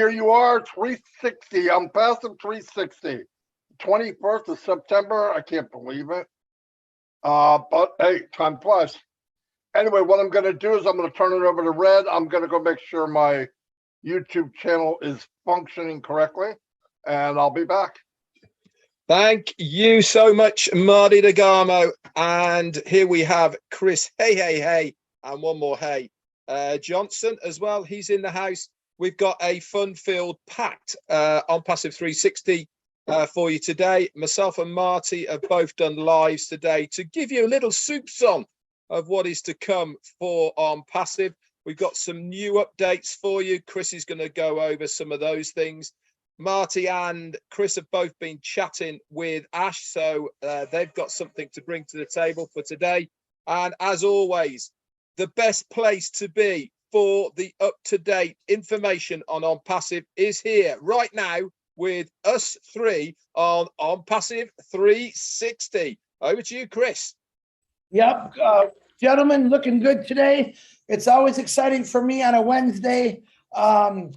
Here you are, 360. I'm passive 360. 21st of September. I can't believe it. But hey, time flies. Anyway, what I'm going to do is I'm going to turn it over to Red. I'm going to go make sure my YouTube channel is functioning correctly, and I'll be back. Thank you so much, Marty DeGarmo. And here we have Chris, hey, and one more hey. Johnson as well, he's in the house. We've got a fun-filled, packed OnPassive 360 for you today. Myself and Marty have both done lives today to give you a little soup song of what is to come for OnPassive. We've got some new updates for you. Chris is going to go over some of those things. Marty and Chris have both been chatting with Ash, so they've got something to bring to the table for today. And as always, the best place to be for the up-to-date information on OnPassive is here right now with us three on OnPassive 360. Over to you, Chris. Yep, gentlemen, looking good today. It's always exciting for me on a Wednesday. All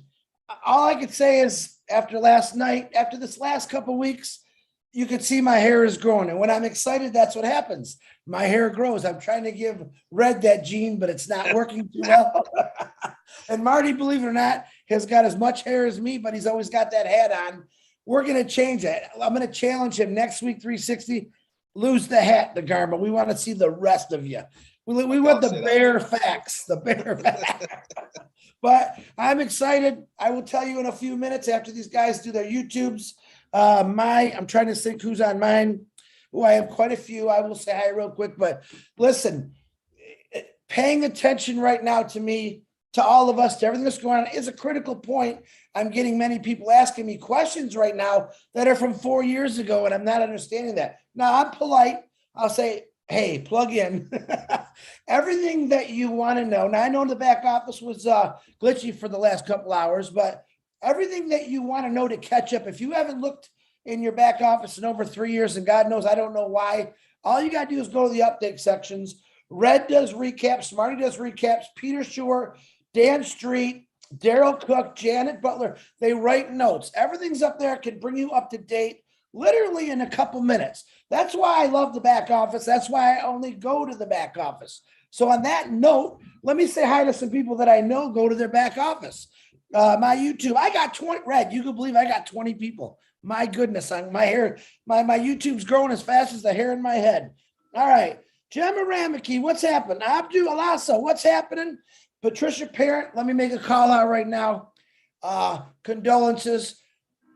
I could say is after last night, after this last couple of weeks, you could see my hair is growing. And when I'm excited, that's what happens. My hair grows. I'm trying to give Red that gene, but it's not working too well. And Marty, believe it or not, has got as much hair as me, but he's always got that hat on. We're going to change that. I'm going to challenge him next week, 360. Lose the hat, DeGarmo. We want to see the rest of you. We want the bare facts, the bare facts. But I'm excited. I will tell you in a few minutes after these guys do their YouTubes. I'm trying to think who's on mine. Oh, I have quite a few. I will say hi real quick. But listen, paying attention right now to me, to all of us, to everything that's going on is a critical point. I'm getting many people asking me questions right now that are from 4 years ago, and I'm not understanding that. Now, I'm polite. I'll say, hey, plug in. Everything that you want to know. Now, I know the back office was glitchy for the last couple hours, but everything that you want to know to catch up. If you haven't looked in your back office in over 3 years, and God knows I don't know why, all you got to do is go to the update sections. Red does recaps. Marty does recaps. Peter Shore, Dan Street, Daryl Cook, Janet Butler, they write notes. Everything's up there, can bring you up to date literally in a couple minutes. That's why I love the back office. That's why I only go to the back office. So on that note, let me say hi to some people that I know go to their back office. My YouTube, I got 20, Red, you can believe I got 20 people. My goodness, my hair, my YouTube's growing as fast as the hair in my head. All right, Gemma Ramaki, what's happening? Abdu Alasso, what's happening? Patricia Parent, let me make a call out right now. Condolences.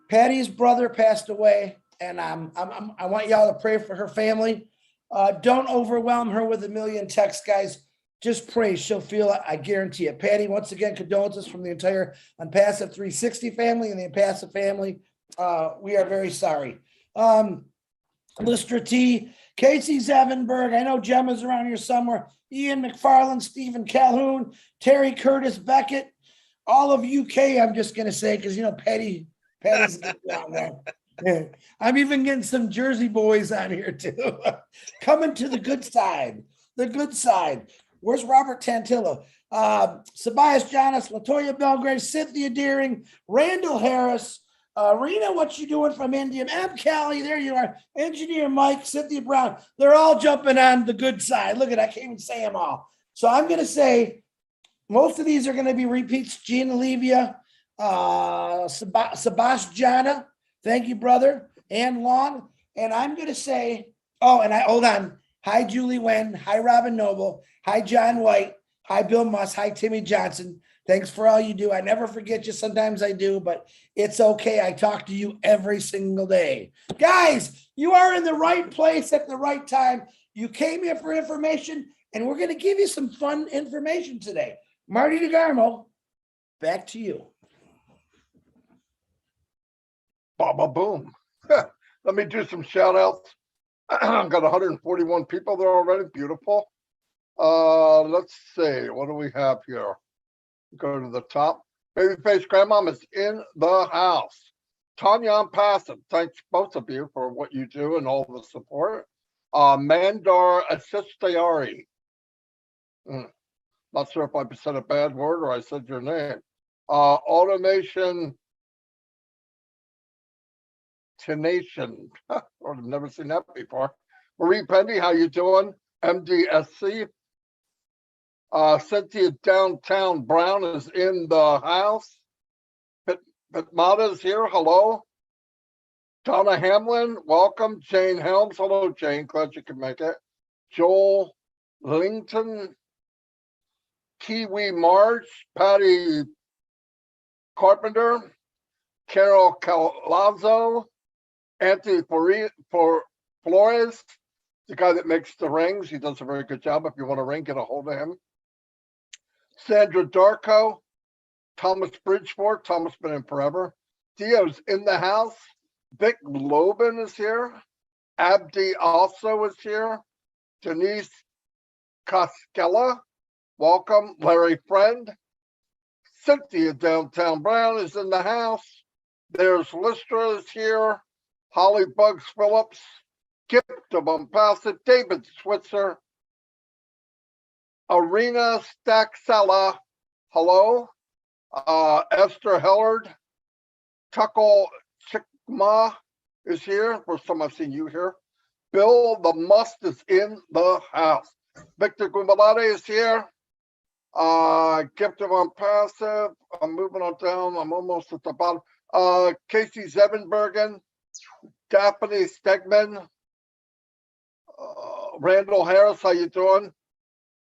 Patty's brother passed away, and I want y'all to pray for her family. Don't overwhelm her with a million texts, guys. Just pray. She'll feel it. I guarantee it. Patty, once again, condolences from the entire OnPassive 360 family and the OnPassive family. We are very sorry. Lister T, Casey Zevenberg, I know Gemma's around here somewhere. Ian McFarland, Stephen Calhoun, Terry Curtis Beckett, all of UK, I'm just going to say, because, you know, Patty's down there. Yeah. I'm even getting some Jersey boys on here, too. Coming to the good side. The good side. Where's Robert Tantillo? Sabias Jonas, Latoya Belgrave, Cynthia Deering, Randall Harris, Rena, what you doing from India? M. Callie, there you are. Engineer Mike, Cynthia Brown. They're all jumping on the good side. Look at that. I can't even say them all. So I'm going to say most of these are going to be repeats. Gina Levia, Sebastiana. Thank you, brother. Ann Long. And I'm going to say, hold on. Hi, Julie Wen. Hi, Robin Noble. Hi, John White. Hi, Bill Musk. Hi, Timmy Johnson. Thanks for all you do. I never forget you. Sometimes I do, but it's okay. I talk to you every single day. Guys, you are in the right place at the right time. You came here for information, and we're going to give you some fun information today. Marty DeGarmo, back to you. Boom. Let me do some shout outs. I've got 141 people there already. Beautiful. Let's see. What do we have here? Go to the top. Babyface Grandmom is in the house. Tanya OnPassive, thanks both of you for what you do and all the support. Mandar Assistayari. Not sure if I said a bad word or I said your name. Automation Tenation. I've never seen that before. Marie Penny, how you doing? MDSC. Cynthia Downtown Brown is in the house. Bitmata's here. Hello. Donna Hamlin, welcome. Jane Helms, hello, Jane. Glad you could make it. Joel Lington, Kiwi March, Patty Carpenter, Carol Calazzo, Anthony Flores, the guy that makes the rings. He does a very good job. If you want a ring, get a hold of him. Sandra Darko, Thomas Bridgeport. Thomas been in forever. Dio's in the house. Vic Lobin is here. Abdi also is here. Denise Koskela, welcome. Larry Friend. Cynthia Downtown Brown is in the house. There's Lystra is here. Holly Bugs Phillips. Gift of OnPassive. David Switzer. Arena Staxella. Hello. Esther Hellard. Tuckle Chickma is here. First time I've seen you here. Bill the Must is in the house. Victor Gumalade is here. Gift of OnPassive. I'm moving on down. I'm almost at the bottom. Casey Zevenbergen. Daphne Stegman. Randall Harris, how you doing?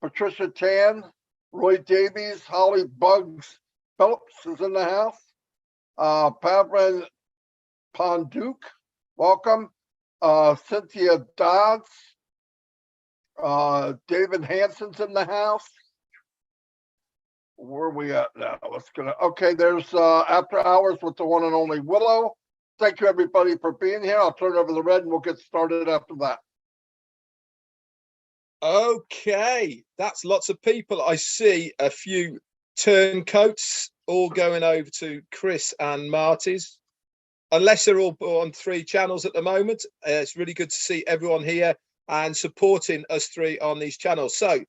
Patricia Tan. Roy Davies. Holly Bugs Phillips is in the house. Pavrin Ponduk, welcome. Cynthia Dodds. David Hansen's in the house. Where are we at now? Okay, there's After Hours with the one and only Willow. Thank you, everybody, for being here. I'll turn it over to the red and we'll get started after that. Okay, that's lots of people. I see a few turncoats all going over to Chris and Marty's. Unless they're all on 3 channels at the moment, it's really good to see everyone here and supporting us 3 on these channels. So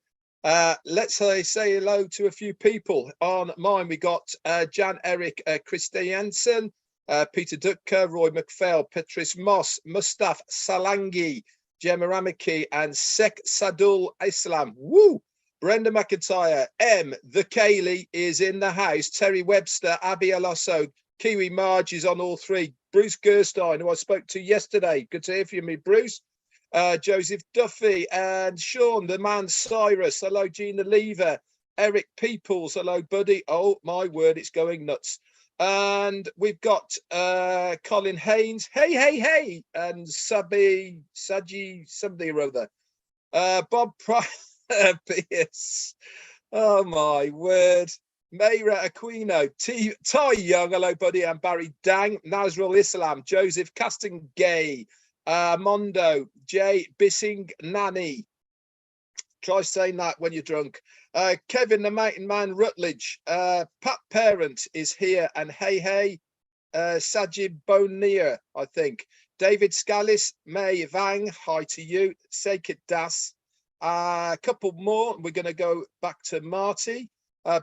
let's say hello to a few people. On mine, we got Jan Eric Christiansen, Peter Dutka, Roy McPhail, Petris Moss, Mustaf Salangi, Gemma Ramaki, and Sek Sadul Islam. Woo! Brenda McIntyre, The Kaylee is in the house. Terry Webster, Abby Alosso, Kiwi Marge is on all 3. Bruce Gerstein, who I spoke to yesterday. Good to hear from you, Bruce. Joseph Duffy and Sean, the man Cyrus. Hello, Gina Lever. Eric Peoples. Hello, buddy. Oh, my word, it's going nuts. And we've got Colin Haynes. Hey. And Saji, somebody or other. Bob Pierce. Oh, my word. Mayra Aquino, Ty Young, hello buddy, and Barry Dang, Nazrul Islam, Joseph Castengay, Mondo, Jay Bissing Nani. Try saying that when you're drunk. Kevin the Mountain Man Rutledge, Pat Parent is here, and hey, Sajid Bonir, I think. David Scallis, May Vang, hi to you. Sekit Das. A couple more. We're going to go back to Marty.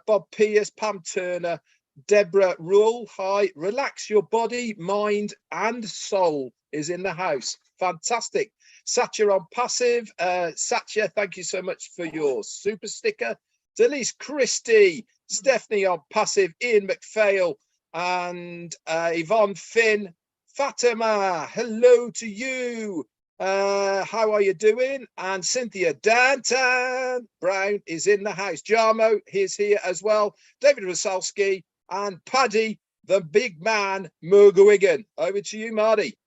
Bob Pierce, Pam Turner, Deborah Rule, hi. Relax your body, mind, and soul is in the house. Fantastic. Satya OnPassive. Satya, thank you so much for your super sticker. Delise Christie, Stephanie OnPassive, Ian McPhail, and Yvonne Finn. Fatima, hello to you. How are you doing? And Cynthia Downtown Brown is in the house. Jarmo is here as well. David Rosalski and Paddy, the big man, Murgawigan. Over to you, Marty.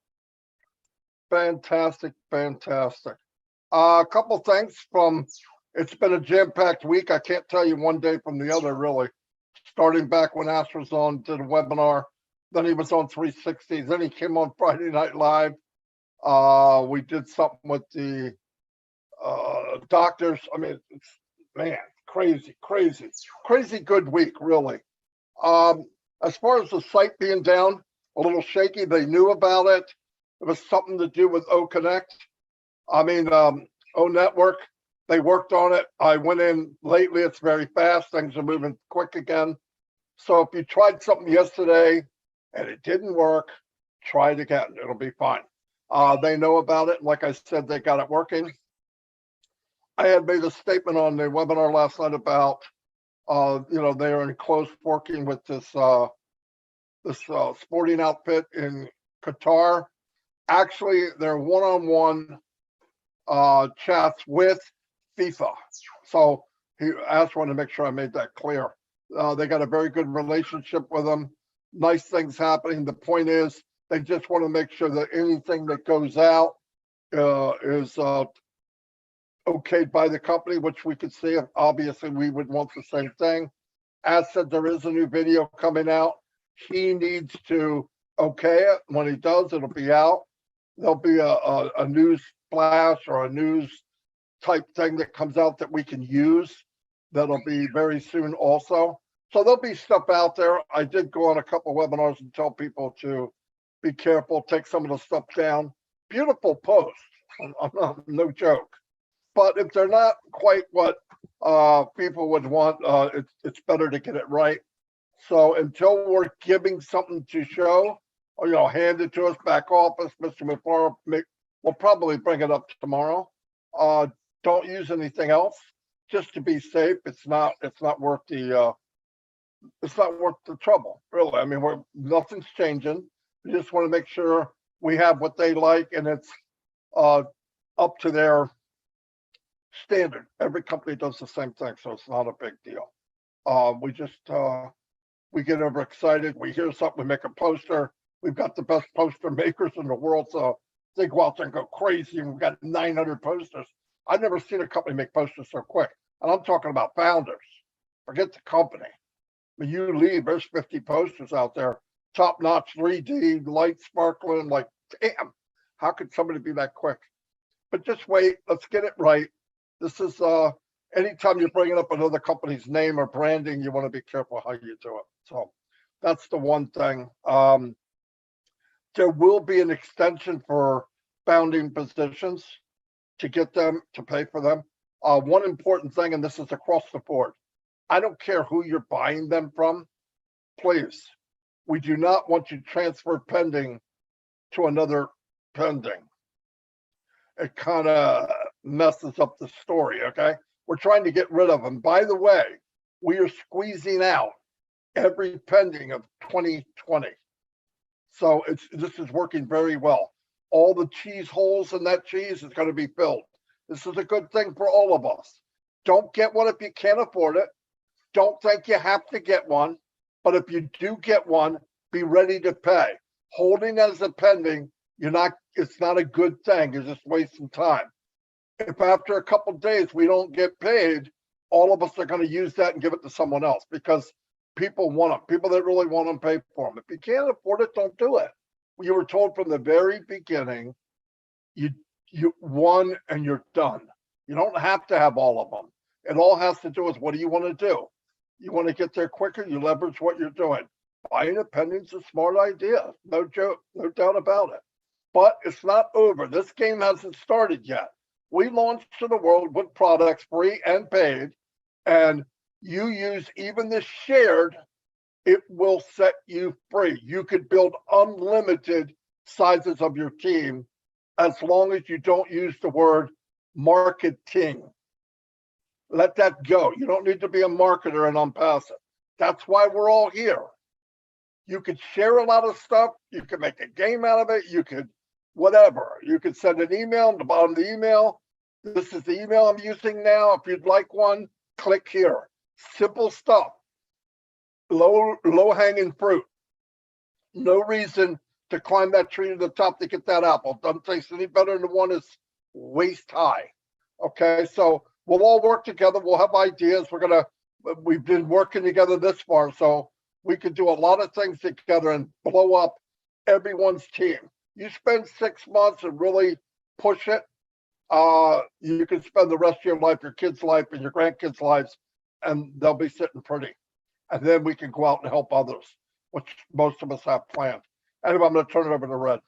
Fantastic. A couple things from, it's been a jam-packed week. I can't tell you one day from the other, really. Starting back when Ash was on, did a webinar, then he was on 360, then he came on Friday Night Live. We did something with the doctors. I mean, man, crazy good week, really. As far as the site being down, a little shaky, they knew about it. It was something to do with O Connect. I mean, O Network, they worked on it. I went in lately, it's very fast. Things are moving quick again. So if you tried something yesterday and it didn't work, try it again. It'll be fine. They know about it. Like I said, they got it working. I had made a statement on the webinar last night about, they are in close working with this sporting outfit in Qatar. Actually, they're one-on-one chats with FIFA. So I just wanted to make sure I made that clear. They got a very good relationship with them. Nice things happening. The point is, they just want to make sure that anything that goes out is okayed by the company, which we could see. Obviously, we would want the same thing. As said, there is a new video coming out. He needs to okay it. When he does, it'll be out. There'll be a news flash or a news type thing that comes out that we can use. That'll be very soon also. So there'll be stuff out there. I did go on a couple of webinars and tell people to be careful, take some of the stuff down. Beautiful posts, I'm not, no joke. But if they're not quite what people would want, it's better to get it right. So until we're giving something to show, or hand it to us back office, Mr. Mufareh, we'll probably bring it up tomorrow. Don't use anything else, just to be safe. It's not worth the trouble, really. I mean, nothing's changing. We just want to make sure we have what they like, and it's up to their standard. Every company does the same thing, so it's not a big deal. We get overexcited. We hear something, we make a poster. We've got the best poster makers in the world, so they go out there and go crazy, and we've got 900 posters. I've never seen a company make posters so quick, and I'm talking about founders. Forget the company. When you leave, there's 50 posters out there, top-notch 3D, light sparkling, like, damn, how could somebody be that quick? But just wait, let's get it right. This is, anytime you're bringing up another company's name or branding, you want to be careful how you do it. So that's the one thing. There will be an extension for founding positions to get them to pay for them. One important thing, and this is across the board, I don't care who you're buying them from, please. We do not want you to transfer pending to another pending. It kind of messes up the story, okay? We're trying to get rid of them. By the way, we are squeezing out every pending of 2020. So this is working very well. All the cheese holes in that cheese is going to be filled. This is a good thing for all of us. Don't get one if you can't afford it. Don't think you have to get one. But if you do get one, be ready to pay. Holding as a pending, it's not a good thing. You're just wasting time. If after a couple of days we don't get paid, all of us are going to use that and give it to someone else because people want them. People that really want them pay for them. If you can't afford it, don't do it. You were told from the very beginning, you won and you're done. You don't have to have all of them. It all has to do with what do you want to do. You want to get there quicker, you leverage what you're doing. Buying a pending is a smart idea. No joke, no doubt about it. But it's not over. This game hasn't started yet. We launched to the world with products free and paid, and you use even the shared, it will set you free. You could build unlimited sizes of your team as long as you don't use the word marketing. Let that go. You don't need to be a marketer in OnPassive. That's why we're all here. You could share a lot of stuff. You could make a game out of it. You could whatever. You could send an email at the bottom of the email. This is the email I'm using now. If you'd like one, click here. Simple stuff. Low-hanging fruit. No reason to climb that tree to the top to get that apple. Doesn't taste any better than the one that's waist high. Okay, so we'll all work together. We'll have ideas. We've been working together this far, so we could do a lot of things together and blow up everyone's team. You spend 6 months and really push it, you can spend the rest of your life, your kids' life, and your grandkids' lives, and they'll be sitting pretty. And then we can go out and help others, which most of us have planned. Anyway, I'm going to turn it over to Red.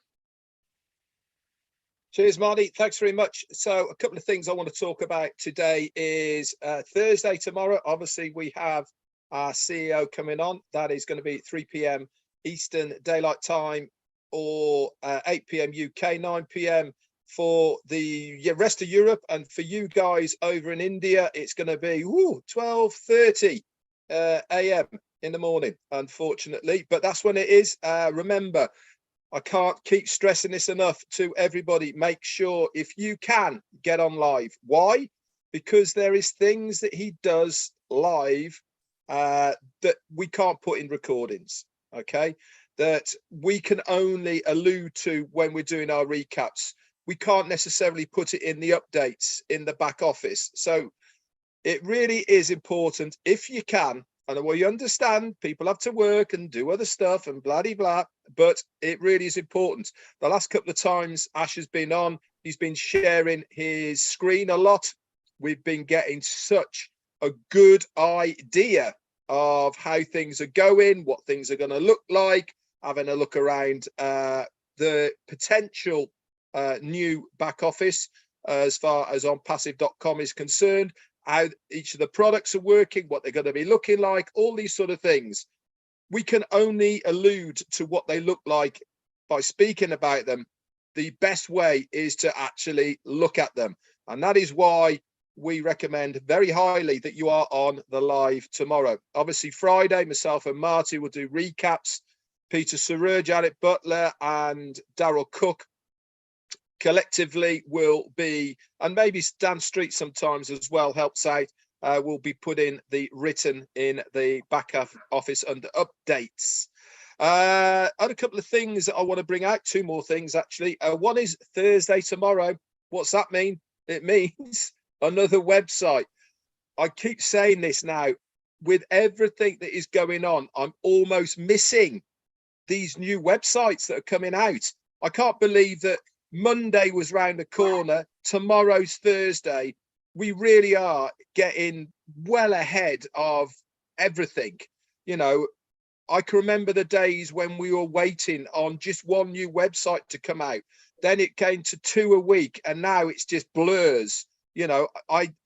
Cheers, Marty. Thanks very much. So a couple of things I want to talk about today is Thursday tomorrow. Obviously, we have our CEO, coming on. That is going to be 3 p.m. Eastern Daylight Time, or 8 p.m. UK, 9 p.m. for the rest of Europe. And for you guys over in India, it's going to be 12:30 a.m. in the morning, unfortunately. But that's when it is. Remember, I can't keep stressing this enough to everybody. Make sure, if you can, get on live. Why? Because there is things that he does live that we can't put in recordings, okay? That we can only allude to when we're doing our recaps. We can't necessarily put it in the updates in the back office. So it really is important, if you can, and we understand people have to work and do other stuff and blah, blah, blah, but it really is important. The last couple of times Ash has been on, he's been sharing his screen a lot. We've been getting such a good idea of how things are going, what things are going to look like, having a look around the potential new back office as far as OnPassive.com is concerned, how each of the products are working, what they're going to be looking like, all these sort of things. We can only allude to what they look like by speaking about them. The best way is to actually look at them. And that is why we recommend very highly that you are on the live tomorrow. Obviously, Friday, myself and Marty will do recaps. Peter Surur, Janet Butler, and Daryl Cook collectively will be, and maybe Dan Street sometimes as well helps out, will be putting the written in the back office under updates. I had a couple of things that I want to bring out, two more things actually. One is Thursday tomorrow. What's that mean? It means another website. I keep saying this now, with everything that is going on, I'm almost missing these new websites that are coming out. I can't believe that Monday was round the corner. Tomorrow's Thursday. We really are getting well ahead of everything. You know, I can remember the days when we were waiting on just one new website to come out. Then it came to 2 a week, and now it's just blurs. You know,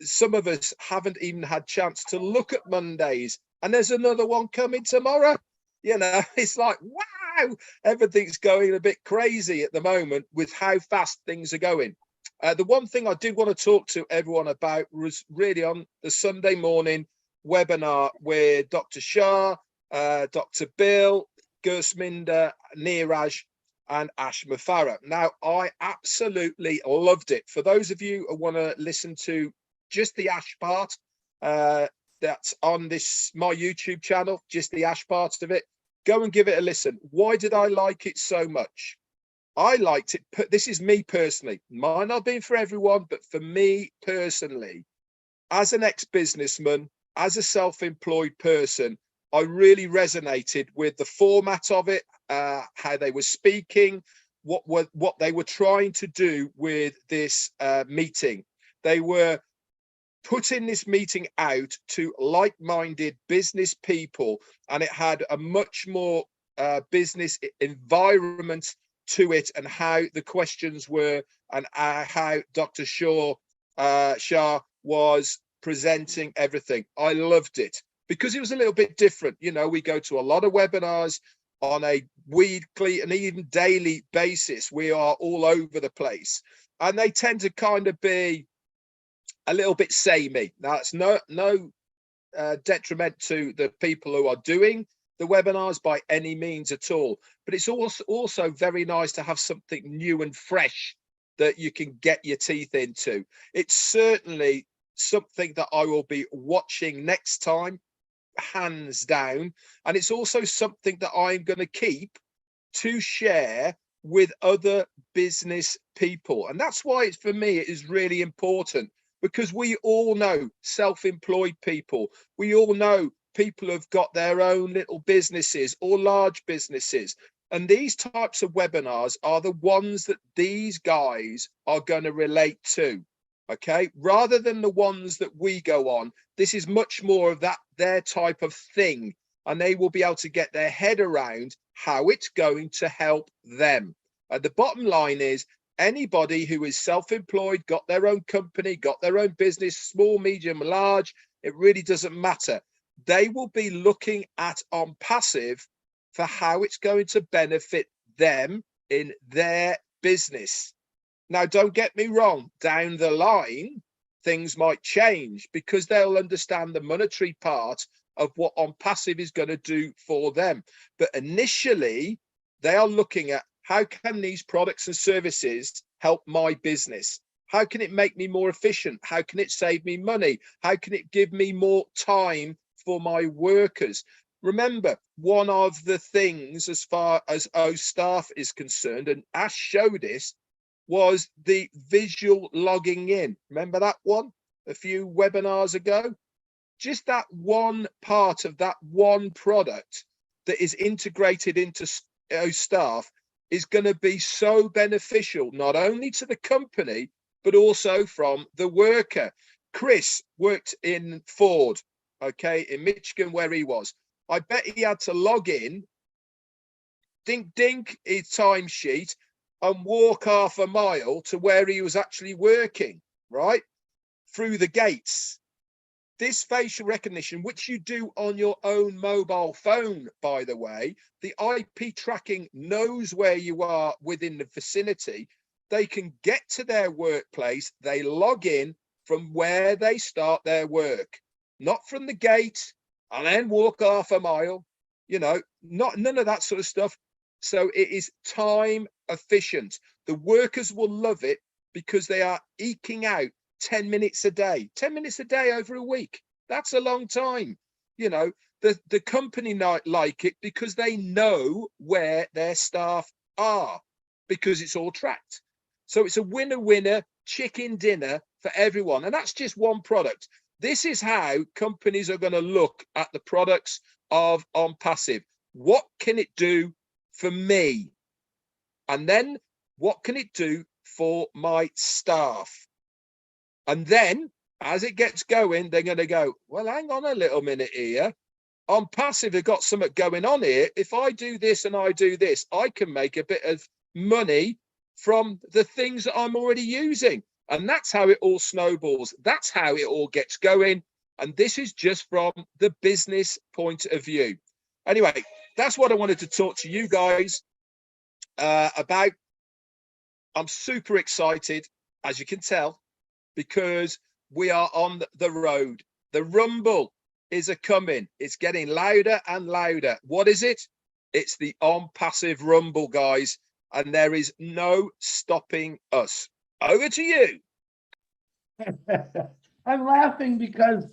some of us haven't even had chance to look at Mondays, and there's another one coming tomorrow. You know, it's like, wow, everything's going a bit crazy at the moment with how fast things are going. The one thing I did want to talk to everyone about was really on the Sunday morning webinar with Dr. Shah, Dr. Bill, Gersminder, Neeraj, and Ash Mufareh. Now, I absolutely loved it. For those of you who want to listen to just the Ash part, that's on my YouTube channel, just the Ash part of it, go and give it a listen. Why did I like it so much? I liked it. This is me personally. Might not be for everyone, but for me personally, as an ex-businessman, as a self-employed person, I really resonated with the format of it, how they were speaking, what they were trying to do with this meeting. They were putting this meeting out to like-minded business people, and it had a much more business environment to it, and how the questions were, and how Dr. Shah was presenting everything. I loved it because it was a little bit different. You know, we go to a lot of webinars on a weekly and even daily basis. We are all over the place, and they tend to kind of be a little bit samey. Now, it's no detriment to the people who are doing the webinars by any means at all, but it's also very nice to have something new and fresh that you can get your teeth into. It's certainly something that I will be watching next time, hands down, and it's also something that I'm going to keep to share with other business people. And that's why it's, for me, it is really important, because we all know self-employed people, we all know people have got their own little businesses or large businesses, and these types of webinars are the ones that these guys are going to relate to. Okay, rather than the ones that we go on, this is much more of their type of thing, and they will be able to get their head around how it's going to help them. The bottom line is, anybody who is self-employed, got their own company, got their own business, small, medium, large, it really doesn't matter. they will be looking at OnPassive for how it's going to benefit them in their business. Now, don't get me wrong, down the line, things might change because they'll understand the monetary part of what OnPassive is going to do for them. But initially, they are looking at how can these products and services help my business? How can it make me more efficient? How can it save me money? How can it give me more time for my workers? Remember, one of the things as far as staff is concerned, and Ash showed this, was the visual logging in. Remember that one a few webinars ago? Just that one part of that one product that is integrated into staff is going to be so beneficial, not only to the company, but also from the worker. Chris worked in Ford, okay, in Michigan, where he was. I bet he had to log in, dink his timesheet, and walk half a mile to where he was actually working, right? Through the gates. This facial recognition, which you do on your own mobile phone, by the way, the IP tracking knows where you are within the vicinity. They can get to their workplace. They log in from where they start their work, not from the gate and then walk half a mile, you know, none of that sort of stuff. So it is time efficient. The workers will love it because they are eking out 10 minutes a day, 10 minutes a day over a week. That's a long time. You know, the company like it because they know where their staff are, because it's all tracked. So it's a winner chicken dinner for everyone. And that's just one product. This is how companies are going to look at the products of OnPassive. What can it do for me? And then what can it do for my staff? And then as it gets going, they're going to go, well, hang on a little minute here. OnPassive have got something going on here. If I do this and I do this, I can make a bit of money from the things that I'm already using. And that's how it all snowballs. That's how it all gets going. And this is just from the business point of view. Anyway, that's what I wanted to talk to you guys about. I'm super excited, as you can tell, because we are on the road. The rumble is a coming. It's getting louder and louder. What is it? It's the OnPassive rumble, guys. And there is no stopping us. Over to you. I'm laughing because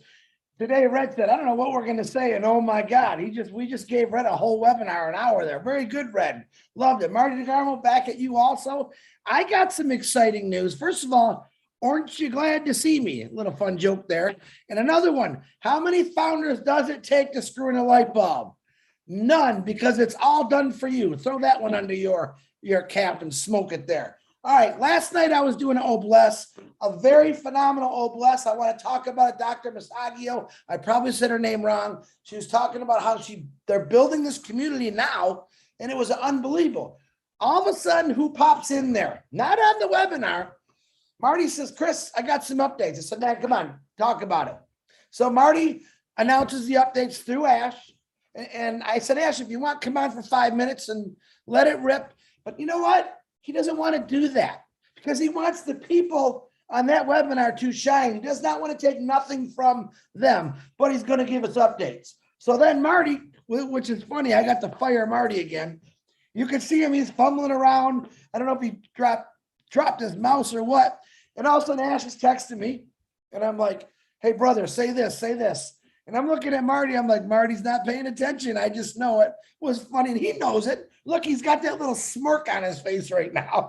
today Red said, I don't know what we're going to say. And oh my God, we just gave Red a whole webinar, an hour there. Very good, Red. Loved it. Marty DeGarmo, back at you also. I got some exciting news. First of all, aren't you glad to see me? A little fun joke there. And another one, how many founders does it take to screw in a light bulb? None, because it's all done for you. Throw that one under your cap and smoke it there. All right, last night I was doing an OBLESS, a very phenomenal OBLESS. I want to talk about it, Dr. Masagio. I probably said her name wrong. She was talking about how they're building this community now, and it was unbelievable. All of a sudden, who pops in there? Not on the webinar. Marty says, Chris, I got some updates. I said, man, come on, talk about it. So Marty announces the updates through Ash. And I said, Ash, if you want, come on for 5 minutes and let it rip. But you know what? He doesn't want to do that because he wants the people on that webinar to shine. He does not want to take nothing from them, but he's going to give us updates. So then Marty, which is funny, I got to fire Marty again. You can see him, he's fumbling around. I don't know if he dropped his mouse or what. And all of a sudden Ash is texting me. And I'm like, hey, brother, say this, say this. And I'm looking at Marty. I'm like, Marty's not paying attention. I just know it. It was funny. And he knows it. Look, he's got that little smirk on his face right now.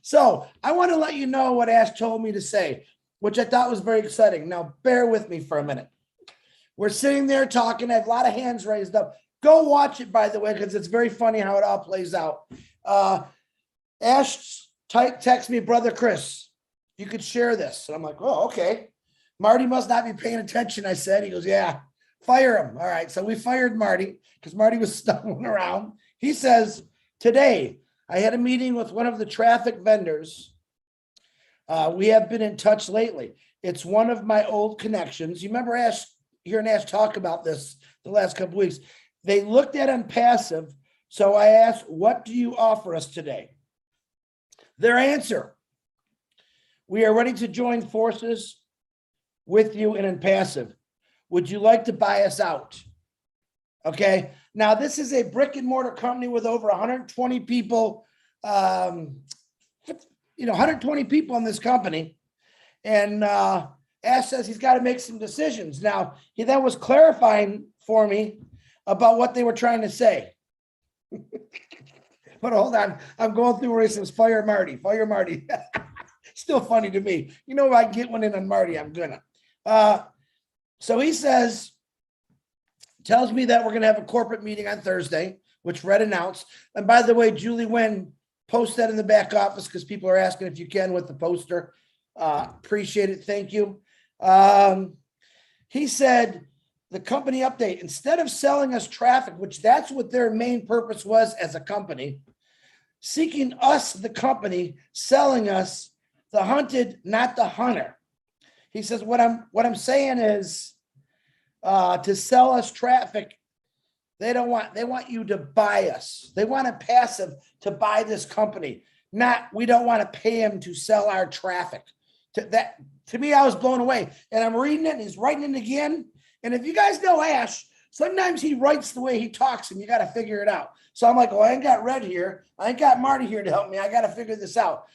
So I want to let you know what Ash told me to say, which I thought was very exciting. Now, bear with me for a minute. We're sitting there talking. I have a lot of hands raised up. Go watch it, by the way, because it's very funny how it all plays out. Ash text me, brother Chris, you could share this. And I'm like, oh, okay. Marty must not be paying attention, I said. He goes, yeah, fire him. All right, so we fired Marty because Marty was stumbling around. He says, today, I had a meeting with one of the traffic vendors. We have been in touch lately. It's one of my old connections. You remember Ash, hearing Ash talk about this the last couple weeks. They looked at OnPassive. So I asked, what do you offer us today? Their answer, we are ready to join forces with you in OnPassive. Would you like to buy us out? Okay. Now, this is a brick and mortar company with over 120 people, 120 people in this company. And Ash says he's got to make some decisions. Now, he then was clarifying for me about what they were trying to say. But hold on, I'm going through where he says, fire Marty, fire Marty. Still funny to me. You know, if I get one in on Marty, I'm gonna. So he says, tells me that we're gonna have a corporate meeting on Thursday, which Red announced. And by the way, Julie Wynn, post that in the back office because people are asking if you can with the poster. Appreciate it. Thank you. He said, the company update, instead of selling us traffic, which that's what their main purpose was as a company, seeking us, the company, selling us the hunted, not the hunter. He says, what I'm saying is to sell us traffic, they want you to buy us. They want OnPassive to buy this company. We don't want to pay him to sell our traffic. To me, I was blown away. And I'm reading it and he's writing it again. And if you guys know Ash, sometimes he writes the way he talks and you got to figure it out. So I'm like, well, I ain't got Red here. I ain't got Marty here to help me. I got to figure this out.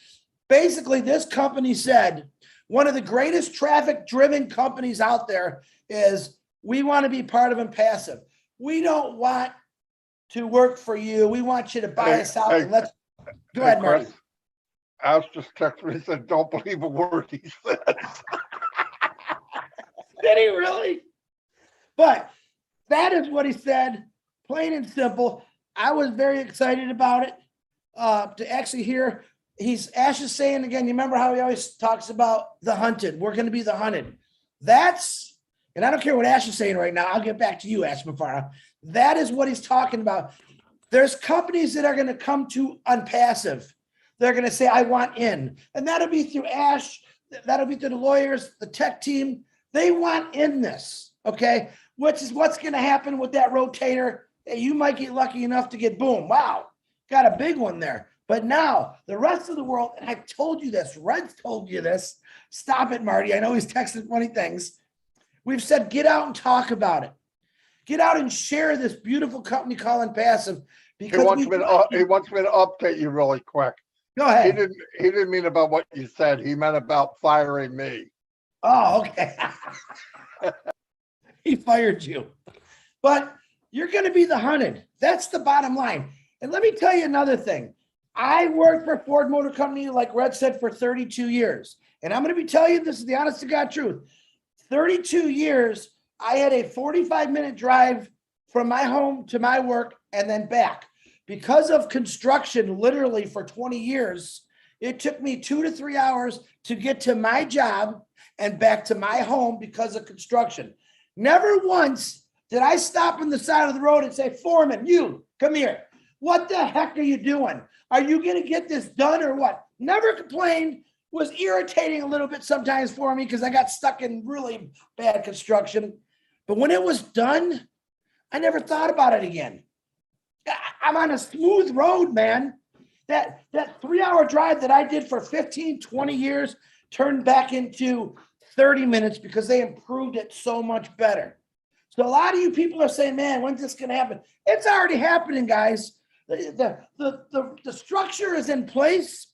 Basically, this company said one of the greatest traffic-driven companies out there is we want to be part of OnPassive. We don't want to work for you. We want you to buy us out. And let's go ahead, Marty. Ash just texted me and said, don't believe a word he says. Did he really? But that is what he said, plain and simple. I was very excited about it to actually hear. Ash is saying again, you remember how he always talks about the hunted. We're going to be the hunted. And I don't care what Ash is saying right now. I'll get back to you, Ash Mufareh. That is what he's talking about. There's companies that are going to come to OnPassive. They're going to say, I want in. And that'll be through Ash. That'll be through the lawyers, the tech team. They want in this, okay? Which is what's going to happen with that rotator. Hey, you might get lucky enough to get boom. Wow, got a big one there. But now the rest of the world, and I've told you this, Red's told you this. Stop it, Marty. I know he's texting funny things. We've said, get out and talk about it. Get out and share this beautiful company called OnPassive. Because he wants me to update you really quick. Go ahead. He didn't mean about what you said. He meant about firing me. Oh, okay. He fired you. But you're going to be the hunted. That's the bottom line. And let me tell you another thing. I worked for Ford Motor Company, like Red said, for 32 years. And I'm going to be telling you, this is the honest to God truth. 32 years, I had a 45-minute drive from my home to my work and then back. Because of construction, literally for 20 years, it took me 2 to 3 hours to get to my job and back to my home because of construction. Never once did I stop on the side of the road and say, Foreman, you, come here. What the heck are you doing? Are you going to get this done or what? Never complained. Was irritating a little bit sometimes for me because I got stuck in really bad construction. But when it was done, I never thought about it again. I'm on a smooth road, man. That 3-hour drive that I did for 15, 20 years turned back into 30 minutes because they improved it so much better. So a lot of you people are saying, man, when's this going to happen? It's already happening, guys. The structure is in place.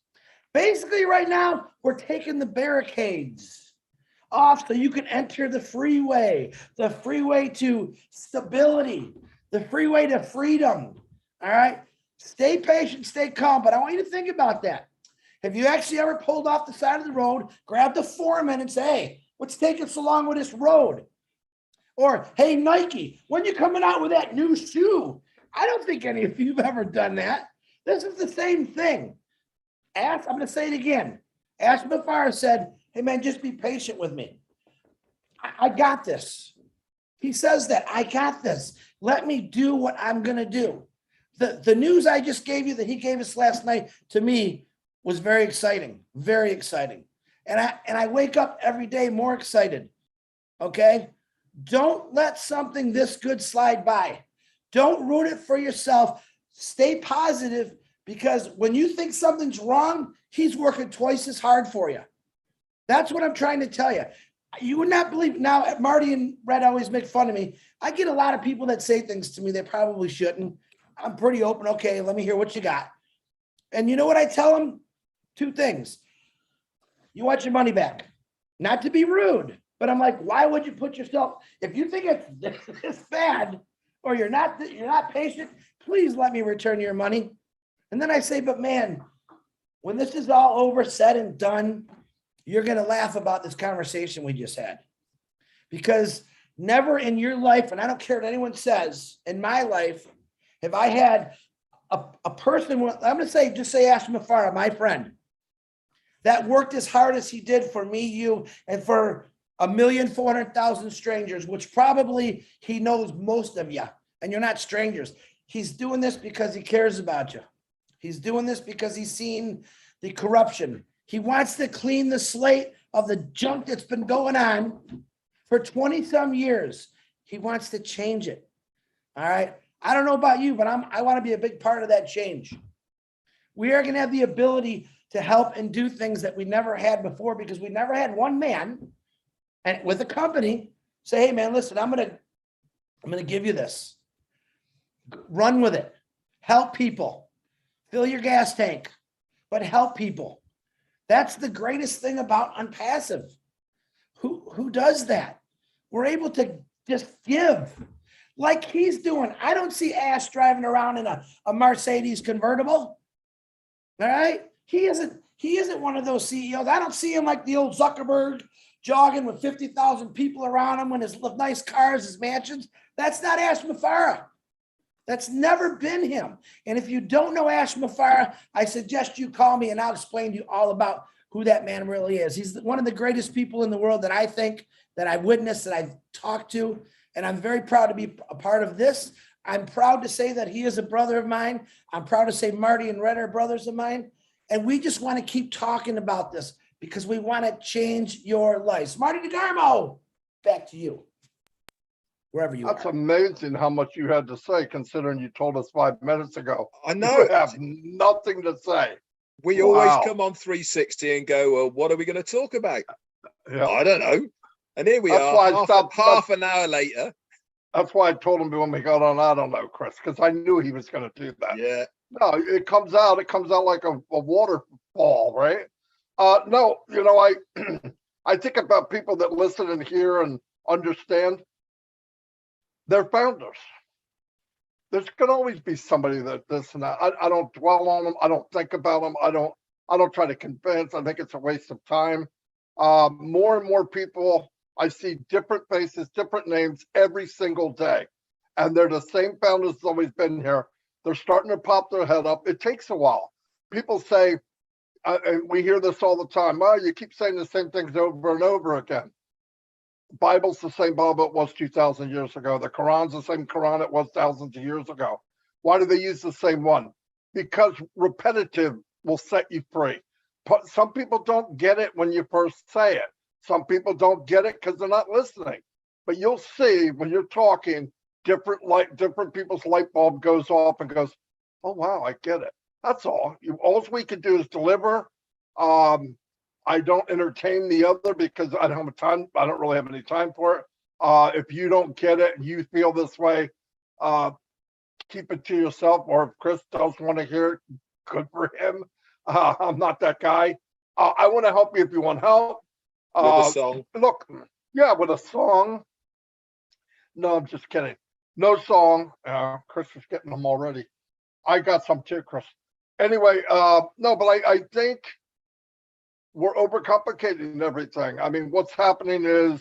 Basically, right now, we're taking the barricades off so you can enter the freeway to stability, the freeway to freedom. All right. Stay patient, stay calm. But I want you to think about that. Have you actually ever pulled off the side of the road, grabbed the foreman and say, hey, what's taking so long with this road? Or, hey, Nike, when you coming out with that new shoe? I don't think any of you have ever done that. This is the same thing. I'm going to say it again. Ash Mufareh said, hey, man, just be patient with me. I got this. He says that, I got this. Let me do what I'm going to do. The news I just gave you that he gave us last night, to me, was very exciting, very exciting. And I wake up every day more excited, okay? Don't let something this good slide by. Don't ruin it for yourself. Stay positive, because when you think something's wrong, he's working twice as hard for you. That's what I'm trying to tell you. You would not believe. Now, Marty and Red always make fun of me. I get a lot of people that say things to me they probably shouldn't. I'm pretty open. Okay, let me hear what you got. And you know what I tell them? Two things. You want your money back. Not to be rude, but I'm like, why would you put yourself, if you think it's bad, or you're not patient, please let me return your money. And then I say, but man, when this is all over, said and done, you're going to laugh about this conversation we just had. Because never in your life, and I don't care what anyone says, in my life, have I had a person, I'm going to say, just say Ash Mufareh, my friend, that worked as hard as he did for me, you, and for 1,400,000 strangers, which probably he knows most of you, and you're not strangers. He's doing this because he cares about you. He's doing this because he's seen the corruption. He wants to clean the slate of the junk that's been going on for 20 some years. He wants to change it. All right. I don't know about you, but I want to be a big part of that change. We are going to have the ability to help and do things that we never had before, because we never had one man and with a company say, hey man, listen, I'm going to give you this. Run with it. Help people. Fill your gas tank, but help people. That's the greatest thing about OnPassive. Who does that? We're able to just give like he's doing. I don't see Ash driving around in a Mercedes convertible. All right. He isn't one of those CEOs. I don't see him like the old Zuckerberg jogging with 50,000 people around him when his nice cars, his mansions. That's not Ash Mufareh. That's never been him. And if you don't know Ash Mufareh, I suggest you call me and I'll explain to you all about who that man really is. He's one of the greatest people in the world that I think, that I've witnessed, that I've talked to. And I'm very proud to be a part of this. I'm proud to say that he is a brother of mine. I'm proud to say Marty and Red are brothers of mine. And we just want to keep talking about this because we want to change your lives. Marty DeGarmo, back to you. Wherever you That's are. amazing how much you had to say, considering you told us 5 minutes ago. I know. You have nothing to say. We always Wow. come on 360 and go, well, what are we going to talk about? Yeah. I don't know. And here we That's are, why I stopped- half an hour later. That's why I told him when we got on, I don't know, Chris, because I knew he was going to do that. Yeah. No, it comes out like a waterfall, right? No, you know, I think about people that listen and hear and understand. They're founders. There's gonna always be somebody that this and that. I don't dwell on them. I don't think about them. I don't try to convince. I think it's a waste of time. More and more people, I see different faces, different names every single day, and they're the same founders that's always been here. They're starting to pop their head up. It takes a while. People say, and we hear this all the time, oh, you keep saying the same things over and over again. Bible's the same Bible it was 2,000 years ago. The Quran's the same Quran it was thousands of years ago. Why do they use the same one? Because repetitive will set you free. But some people don't get it when you first say it. Some people don't get it because they're not listening. But you'll see when you're talking, different people's light bulb goes off and goes, oh wow, I get it. That's all. All we can do is deliver. I don't entertain the other because I don't have time. I don't really have any time for it. If you don't get it and you feel this way, keep it to yourself. Or if Chris doesn't want to hear it, good for him. I'm not that guy. I want to help you if you want help. With a song. Look, yeah, with a song. No, I'm just kidding. No song. Chris is getting them already. I got some too, Chris. Anyway, no, but I think we're overcomplicating everything. I mean, what's happening is,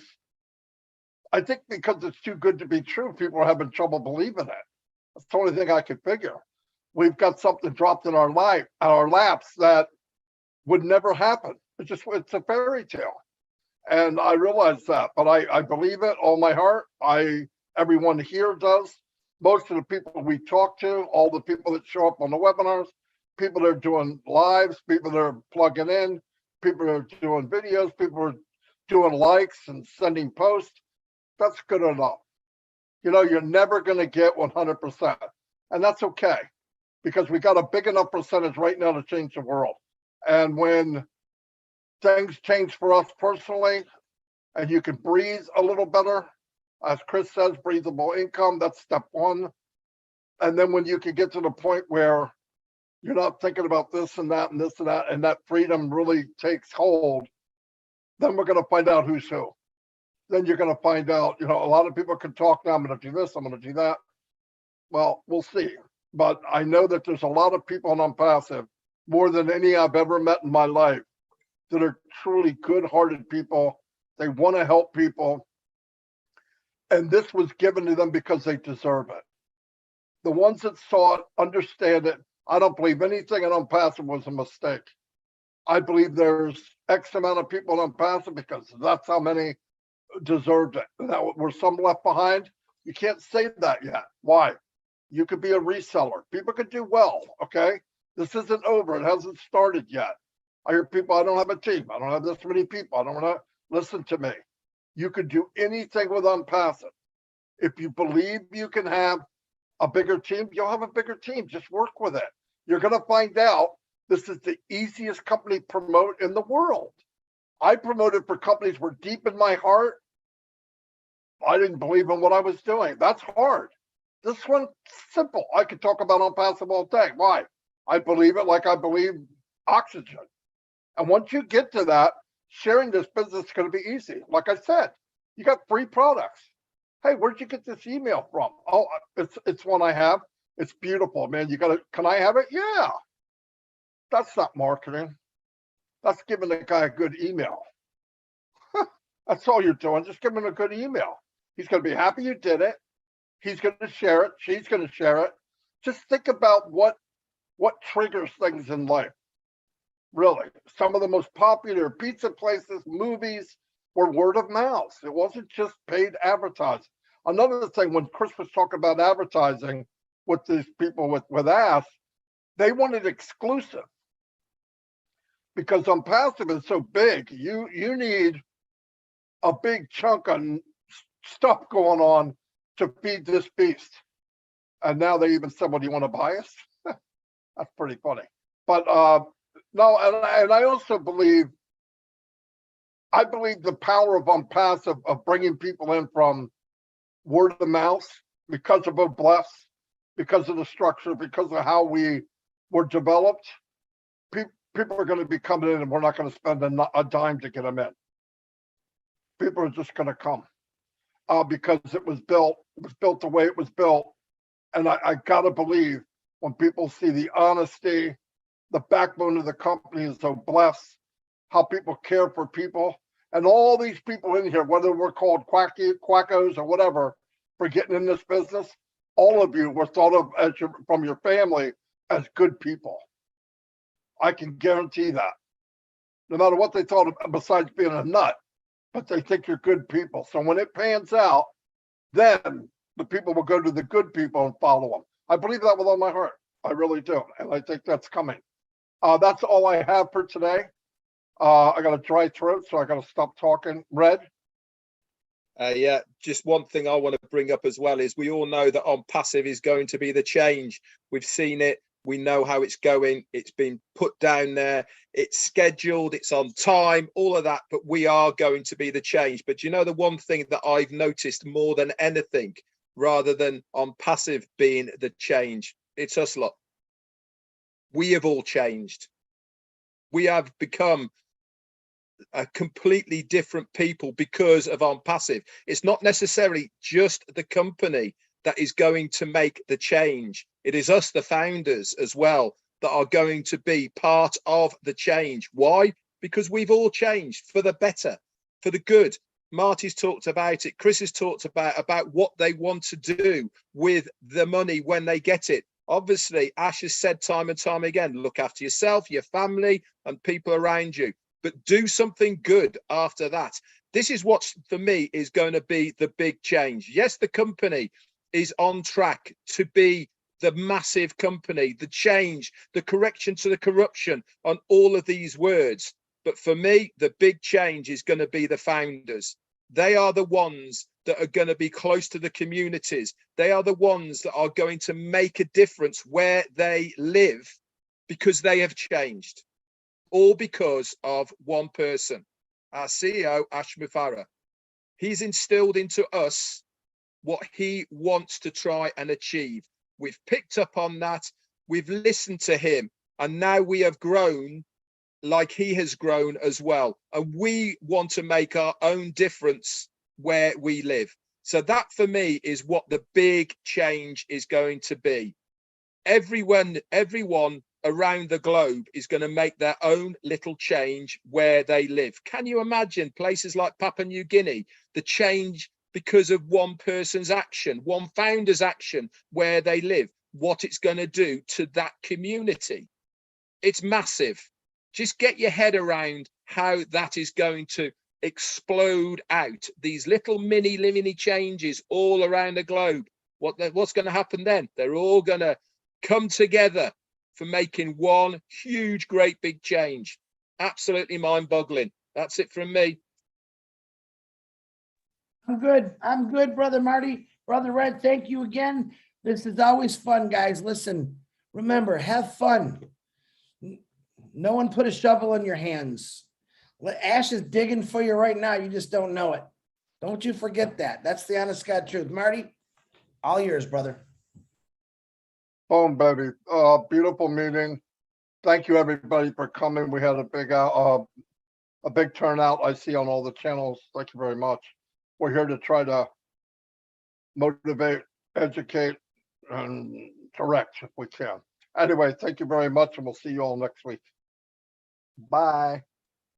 I think because it's too good to be true, people are having trouble believing it. That's the only thing I can figure. We've got something dropped in our laps that would never happen. It's a fairy tale. And I realize that, but I believe it all my heart. Everyone here does. Most of the people we talk to, all the people that show up on the webinars, people that are doing lives, people that are plugging in, people that are doing videos, people are doing likes and sending posts. That's good enough. You know, you're never going to get 100%. And that's okay, because we got a big enough percentage right now to change the world. And when things change for us personally, and you can breathe a little better, as Chris says, breathable income, that's step one. And then when you can get to the point where you're not thinking about this and that and this and that, and that freedom really takes hold, then we're going to find out who's who. Then you're going to find out, you know, a lot of people can talk now, I'm going to do this, I'm going to do that. Well, we'll see. But I know that there's a lot of people on OnPassive, more than any I've ever met in my life, that are truly good-hearted people. They want to help people. And this was given to them because they deserve it. The ones that saw it, understand it. I don't believe anything in OnPassive was a mistake. I believe there's X amount of people on OnPassive because that's how many deserved it. Now, were some left behind? You can't say that yet. Why? You could be a reseller. People could do well, okay? This isn't over. It hasn't started yet. I hear people, I don't have a team. I don't have this many people. I don't want to listen to me. You could do anything with OnPassive. If you believe you can have a bigger team, you'll have a bigger team. Just work with it. You're going to find out this is the easiest company to promote in the world. I promoted for companies where deep in my heart, I didn't believe in what I was doing. That's hard. This one, simple. I could talk about OnPassive all day. Why? I believe it like I believe oxygen. And once you get to that, sharing this business is going to be easy. Like I said, you got free products. Hey, where'd you get this email from? Oh, it's one I have. It's beautiful, man. You got to, can I have it? Yeah. That's not marketing. That's giving the guy a good email. That's all you're doing. Just give him a good email. He's going to be happy you did it. He's going to share it. She's going to share it. Just think about what triggers things in life. Really, some of the most popular pizza places, movies, were word of mouth. It wasn't just paid advertising. Another thing, when Chris was talking about advertising with these people with Ask, they wanted exclusive. Because OnPassive is so big, you need a big chunk of stuff going on to feed this beast. And now they even said, well, do you want to buy us? That's pretty funny. But no, and I also believe, the power of OnPassive of bringing people in from word of mouth because of OBLESS, because of the structure, because of how we were developed. People are going to be coming in and we're not going to spend a dime to get them in. People are just going to come because it was built the way it was built. And I got to believe when people see the honesty, the backbone of the company is so blessed, how people care for people. And all these people in here, whether we're called quackos or whatever, for getting in this business, all of you were thought of as from your family as good people. I can guarantee that. No matter what they thought of, besides being a nut, but they think you're good people. So when it pans out, then the people will go to the good people and follow them. I believe that with all my heart. I really do. And I think that's coming. That's all I have for today. I got a dry throat, so I got to stop talking. Red? Yeah, just one thing I want to bring up as well is we all know that OnPassive is going to be the change. We've seen it. We know how it's going. It's been put down there. It's scheduled. It's on time, all of that. But we are going to be the change. But you know, the one thing that I've noticed more than anything, rather than OnPassive being the change, it's us lot. We have all changed. We have become a completely different people because of OnPassive. It's not necessarily just the company that is going to make the change. It is us, the founders, as well, that are going to be part of the change. Why? Because we've all changed for the better, for the good. Marty's talked about it. Chris has talked about what they want to do with the money when they get it. Obviously, Ash has said time and time again, look after yourself, your family, and people around you, but do something good after that. This is what, for me, is going to be the big change. Yes, the company is on track to be the massive company, the change, the correction to the corruption on all of these words. But for me, the big change is going to be the founders. They are the ones that are going to be close to the communities. They are the ones that are going to make a difference where they live, because they have changed, all because of one person, our CEO, Mufareh. He's instilled into us what he wants to try and achieve. We've picked up on that. We've listened to him, and now we have grown like he has grown as well. And we want to make our own difference where we live. So that for me is what the big change is going to be. Everyone around the globe is going to make their own little change where they live. Can you imagine places like Papua New Guinea, the change because of one person's action, one founder's action where they live, what it's going to do to that community? It's massive. Just get your head around how that is going to explode out, these little mini changes all around the globe. What's going to happen then? They're all going to come together for making one huge, great big change. Absolutely mind-boggling. That's it from me. I'm good. I'm good, Brother Marty. Brother Red, thank you again. This is always fun, guys. Listen, remember, have fun. No one put a shovel in your hands. Ash is digging for you right now. You just don't know it. Don't you forget that. That's the honest God truth. Marty, all yours, brother. Boom, baby. Beautiful meeting. Thank you, everybody, for coming. We had a big turnout I see on all the channels. Thank you very much. We're here to try to motivate, educate, and correct if we can. Anyway, thank you very much, and we'll see you all next week. Bye.